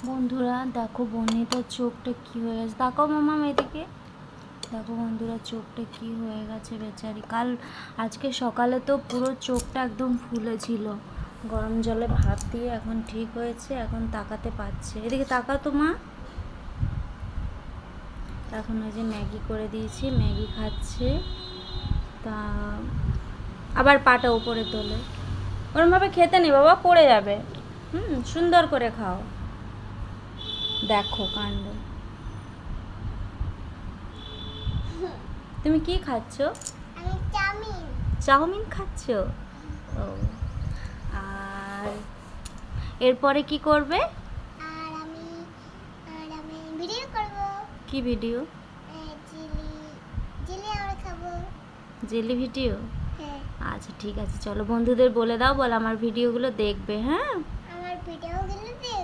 বন্ধুরা দেখো বনিতার চোখটা কি হয়ে গেছে, তাকাও মামা এদিকে। দেখো বন্ধুরা চোখটা কি হয়ে গেছে বেচারি। আজকে সকালে তো পুরো চোখটা একদম ফুলে ছিল, গরম জলে ভাপ দিয়ে এখন ঠিক হয়েছে, এখন তাকাতে পারছে। এদিকে তাকাও তো মা। এখন ওই যে ম্যাগি করে দিয়েছি, ম্যাগি খাচ্ছে। তা আবার পাটা উপরে তোলে, ওরমভাবে খেতে নেই বাবা, পড়ে যাবে। সুন্দর করে খাও। দেখো কাণ্ড। তুমি কি খাচ্ছ? আমি চাউমিন। চাউমিন খাচ্ছ? ও, আর এরপরে কি করবে? আর আমি ভিডিও করব। কি ভিডিও? জিলি জিলি আমরা খাবো। Jelly video? হ্যাঁ, আচ্ছা ঠিক আছে, চলো বন্ধুদের বলে দাও, বল আমার ভিডিওগুলো দেখবে। হ্যাঁ, আমার ভিডিওগুলো দেখবে।